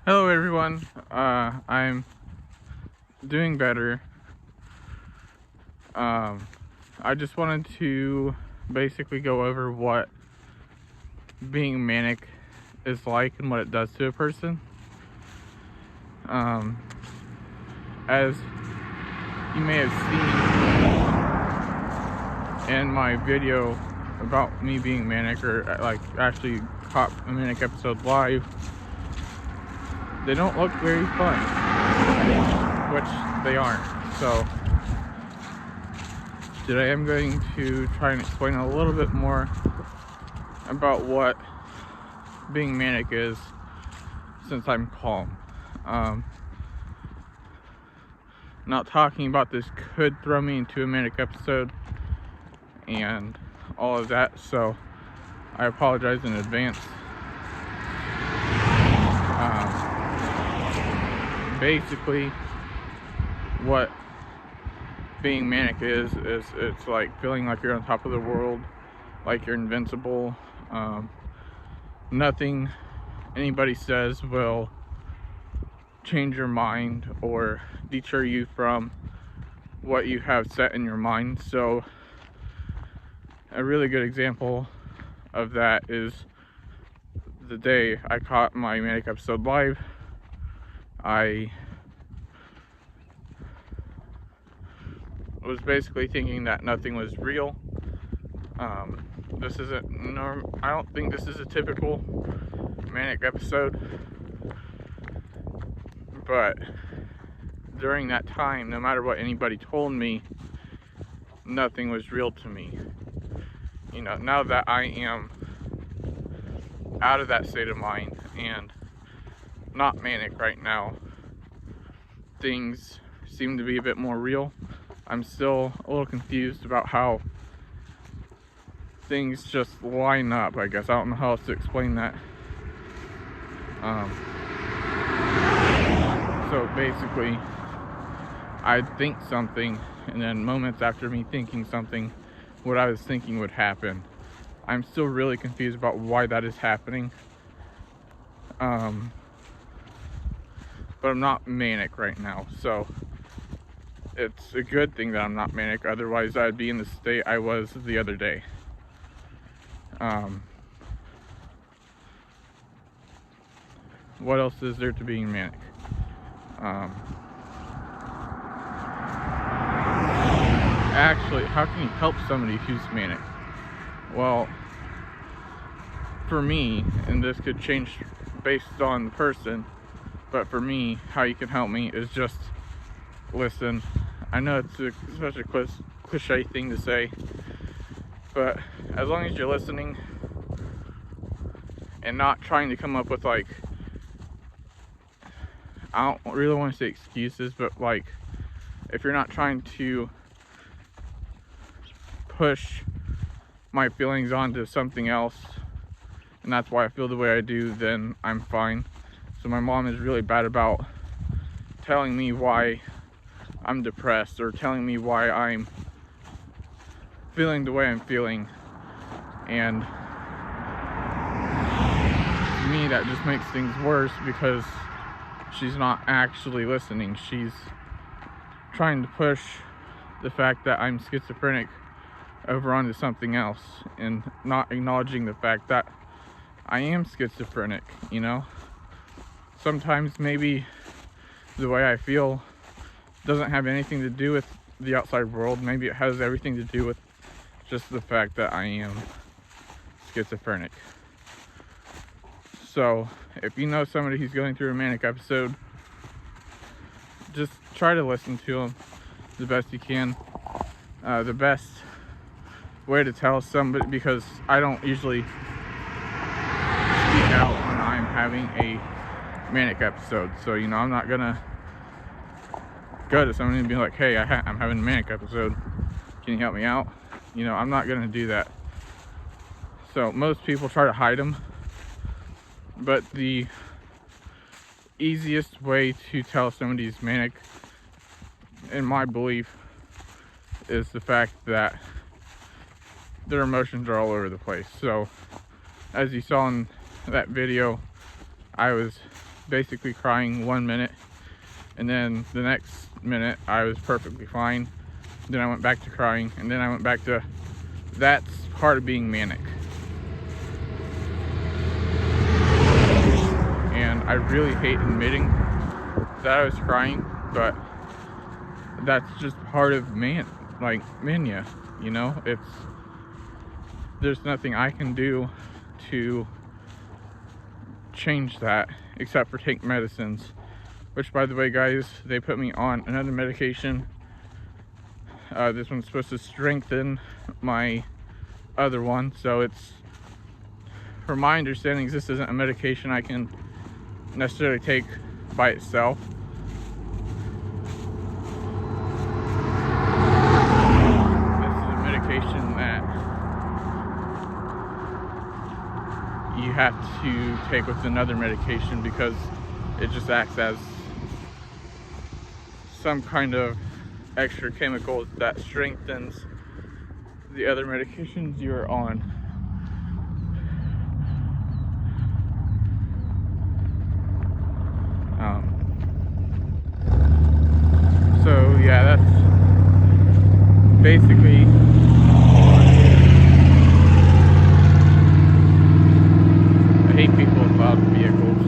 Hello everyone, I'm doing better. I just wanted to basically go over what being manic is like and what it does to a person. As you may have seen in my video about me being manic, or like actually caught a manic episode live, they don't look very fun, which they aren't. So today I'm going to try and explain a little bit more about what being manic is, since I'm calm. Not talking about this could throw me into a manic episode and all of that, so I apologize in advance. Basically, what being manic is it's like feeling like you're on top of the world, like you're invincible. Nothing anybody says will change your mind or deter you from what you have set in your mind. So a really good example of that is the day I caught my manic episode live. I was basically thinking that nothing was real. This isn't I don't think this is a typical manic episode, but during that time, no matter what anybody told me, nothing was real to me. You know, now that I am out of that state of mind and not manic right now, things seem to be a bit more real. I'm still a little confused about how things just line up, I guess. I don't know how else to explain that. So basically, I'd think something, and then moments after me thinking something, what I was thinking would happen. I'm still really confused about why that is happening. But I'm not manic right now, so it's a good thing that I'm not manic. Otherwise, I'd be in the state I was the other day. What else is there to being manic? Actually, how can you help somebody who's manic? Well, for me, and this could change based on the person, but for me, how you can help me is just listen. I know it's such a cliche thing to say, but as long as you're listening and not trying to come up with, like, I don't really want to say excuses, but like, if you're not trying to push my feelings onto something else, and that's why I feel the way I do, then I'm fine. So my mom is really bad about telling me why I'm depressed or telling me why I'm feeling the way I'm feeling, and to me that just makes things worse because she's not actually listening. She's trying to push the fact that I'm schizophrenic over onto something else and not acknowledging the fact that I am schizophrenic, you know? Sometimes maybe the way I feel doesn't have anything to do with the outside world. Maybe it has everything to do with just the fact that I am schizophrenic. So if you know somebody who's going through a manic episode, just try to listen to them the best you can. The best way to tell somebody, because I don't usually speak out when I'm having a manic episode, so you know, I'm not gonna go to somebody and be like, hey, I'm having a manic episode, can you help me out? You know, I'm not gonna do that. So most people try to hide them, but the easiest way to tell somebody's manic, in my belief, is the fact that their emotions are all over the place. So as you saw in that video, I was basically crying 1 minute, and then the next minute I was perfectly fine. Then I went back to crying, and then I went back to, that's part of being manic. And I really hate admitting that I was crying, but that's just part of mania, you know? There's nothing I can do to change that except for take medicines, which, by the way, guys, they put me on another medication. This one's supposed to strengthen my other one, so it's, from my understanding, this isn't a medication I can necessarily take by itself. This is a medication that you have to take with another medication because it just acts as some kind of extra chemical that strengthens the other medications you're on. So yeah, that's basically, I hate people with loud vehicles,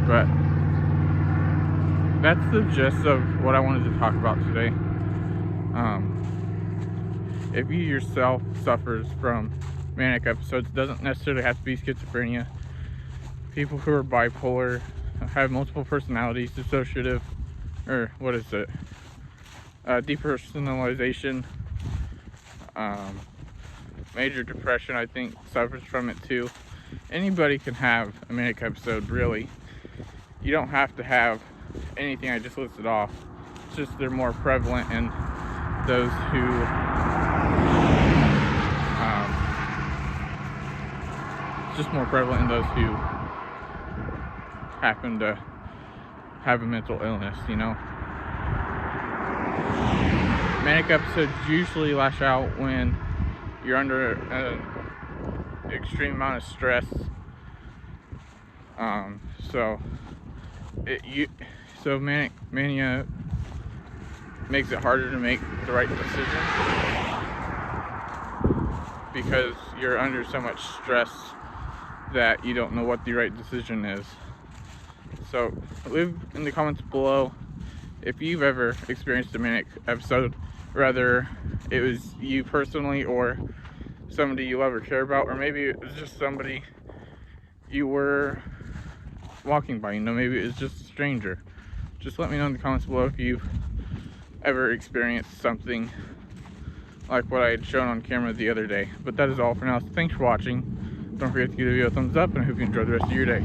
but that's the gist of what I wanted to talk about today. If you yourself suffers from manic episodes, it doesn't necessarily have to be schizophrenia. People who are bipolar, have multiple personalities, dissociative, or what is it? Depersonalization, major depression, I think, suffers from it too. Anybody can have a manic episode, really. You don't have to have anything I just listed off. It's just they're more prevalent in those who happen to have a mental illness, you know. Manic episodes usually lash out when you're under an extreme amount of stress. So mania makes it harder to make the right decision because you're under so much stress that you don't know what the right decision is. So leave in the comments below if you've ever experienced a manic episode, whether it was you personally or somebody you love or care about, or maybe it was just somebody you were walking by, you know, maybe it was just a stranger. Just let me know in the comments below if you've ever experienced something like what I had shown on camera the other day. But that is all for now, so thanks for watching. Don't forget to give the video a thumbs up, and I hope you enjoy the rest of your day.